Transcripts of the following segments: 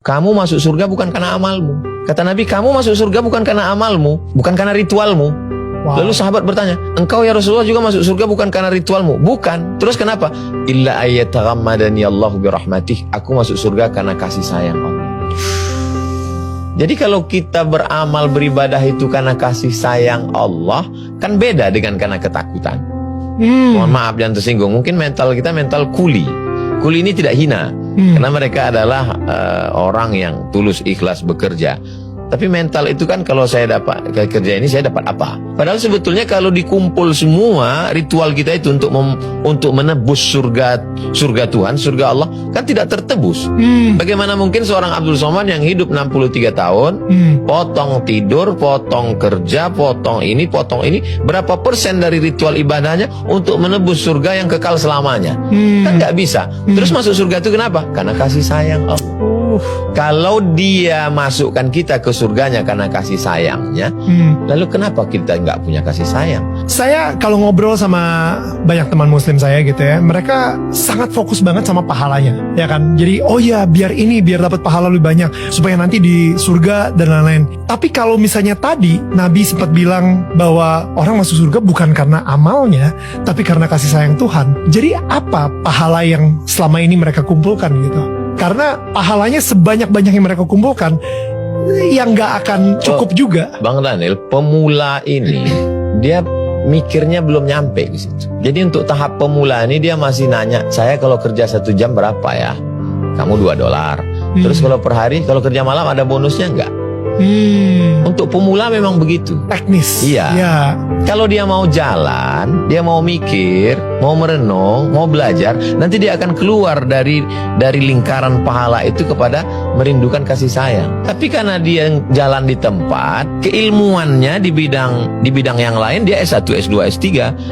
kamu masuk surga bukan karena amalmu. Kata Nabi, kamu masuk surga bukan karena amalmu, bukan karena ritualmu. Wow. Lalu sahabat bertanya, engkau ya Rasulullah juga masuk surga bukan karena ritualmu? Bukan. Terus kenapa? Illa ayyataghammadani Allahu birahmatih. Aku masuk surga karena kasih sayang Allah. Jadi kalau kita beramal beribadah itu karena kasih sayang Allah, kan beda dengan karena ketakutan. Mohon maaf jangan tersinggung. Mungkin mental kita mental kuli. Kuli ini tidak hina, karena mereka adalah orang yang tulus ikhlas bekerja. Tapi mental itu kan, kalau saya dapat kerja ini saya dapat apa? Padahal sebetulnya kalau dikumpul semua ritual kita itu untuk menebus surga Tuhan, surga Allah, kan tidak tertebus. Bagaimana mungkin seorang Abdul Somad yang hidup 63 tahun, potong tidur, potong kerja, potong ini, berapa persen dari ritual ibadahnya untuk menebus surga yang kekal selamanya? Kan nggak bisa. Terus masuk surga itu kenapa? Karena kasih sayang Allah. Kalau dia masukkan kita ke surganya karena kasih sayangnya, lalu kenapa kita nggak punya kasih sayang? Saya kalau ngobrol sama banyak teman muslim saya gitu ya, mereka sangat fokus banget sama pahalanya, ya kan? Jadi oh ya biar dapat pahala lebih banyak supaya nanti di surga dan lain-lain. Tapi kalau misalnya tadi Nabi sempat bilang bahwa orang masuk surga bukan karena amalnya, tapi karena kasih sayang Tuhan. Jadi apa pahala yang selama ini mereka kumpulkan gitu? Karena pahalanya sebanyak-banyak yang mereka kumpulkan, yang nggak akan cukup juga. Bang Daniel, pemula ini dia mikirnya belum nyampe ke situ. Jadi untuk tahap pemula ini dia masih nanya, saya kalau kerja 1 jam berapa ya? Kamu $2. Terus kalau per hari, kalau kerja malam ada bonusnya nggak? Untuk pemula memang begitu. Teknis. Iya. Ya. Kalau dia mau jalan, dia mau mikir, mau merenung, mau belajar, nanti dia akan keluar dari lingkaran pahala itu kepada merindukan kasih sayang. Tapi karena dia jalan di tempat, keilmuannya di bidang yang lain, dia S1, S2, S3,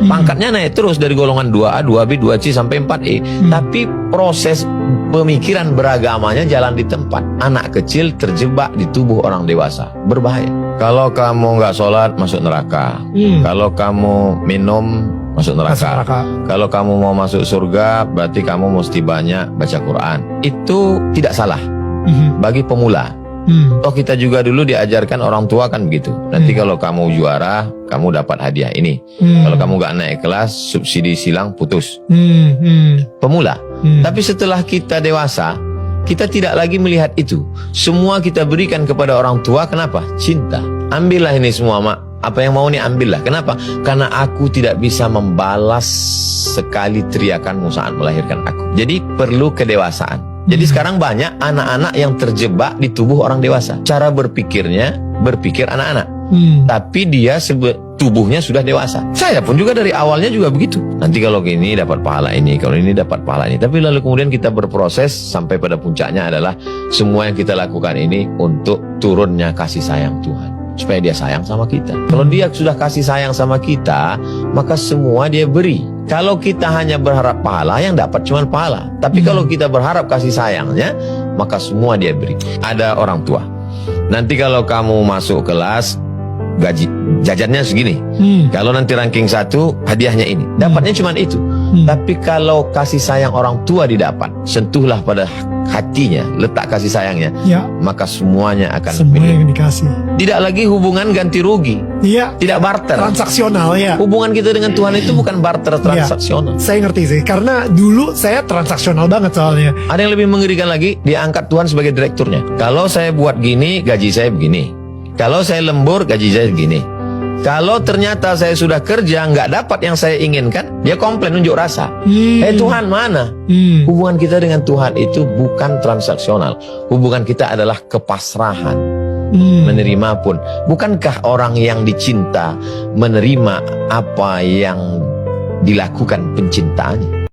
pangkatnya naik terus dari golongan 2A, 2B, 2C sampai 4E. Tapi proses pemikiran beragamanya jalan di tempat. Anak kecil terjebak di tubuh orang dewasa, berbahaya. Kalau kamu nggak sholat, masuk neraka. Kalau kamu minum, masuk neraka. Kalau kamu mau masuk surga, berarti kamu mesti banyak baca Quran. Itu tidak salah bagi pemula. Toh kita juga dulu diajarkan orang tua kan begitu. Nanti kalau kamu juara, kamu dapat hadiah ini. Kalau kamu nggak naik kelas, subsidi silang putus. Pemula. Tapi setelah kita dewasa, kita tidak lagi melihat itu. Semua kita berikan kepada orang tua. Kenapa? Cinta. Ambillah ini semua, Mak. Apa yang mau nih, ambillah. Kenapa? Karena aku tidak bisa membalas sekali teriakanmu saat melahirkan aku. Jadi perlu kedewasaan. Jadi sekarang banyak anak-anak yang terjebak di tubuh orang dewasa. Cara berpikirnya, berpikir anak-anak. Tapi dia tubuhnya sudah dewasa. Saya pun juga dari awalnya juga begitu. Nanti kalau gini dapat pahala ini, kalau ini dapat pahala ini. Tapi lalu kemudian kita berproses sampai pada puncaknya adalah semua yang kita lakukan ini untuk turunnya kasih sayang Tuhan, supaya dia sayang sama kita. Kalau dia sudah kasih sayang sama kita, maka semua dia beri. Kalau kita hanya berharap pahala, yang dapat cuma pahala. Tapi kalau kita berharap kasih sayangnya, maka semua dia beri. Ada orang tua, nanti kalau kamu masuk kelas, gaji jajannya segini. Kalau nanti ranking 1, hadiahnya ini. Dapatnya cuma itu. Tapi kalau kasih sayang orang tua didapat, sentuhlah pada hatinya, letak kasih sayangnya, maka semuanya akan yang dikasih. Tidak lagi hubungan ganti rugi. Tidak barter. Transaksional ya. Hubungan kita dengan Tuhan itu bukan barter, transaksional. Saya ngerti sih, karena dulu saya transaksional banget soalnya. Ada yang lebih mengerikan lagi, diangkat Tuhan sebagai direkturnya. Kalau saya buat gini, gaji saya begini. Kalau saya lembur, gaji saya begini. Kalau ternyata saya sudah kerja nggak dapat yang saya inginkan, dia komplain, unjuk rasa. Tuhan mana? Hubungan kita dengan Tuhan itu bukan transaksional. Hubungan kita adalah kepasrahan. Menerima pun. Bukankah orang yang dicinta menerima apa yang dilakukan pencintaannya?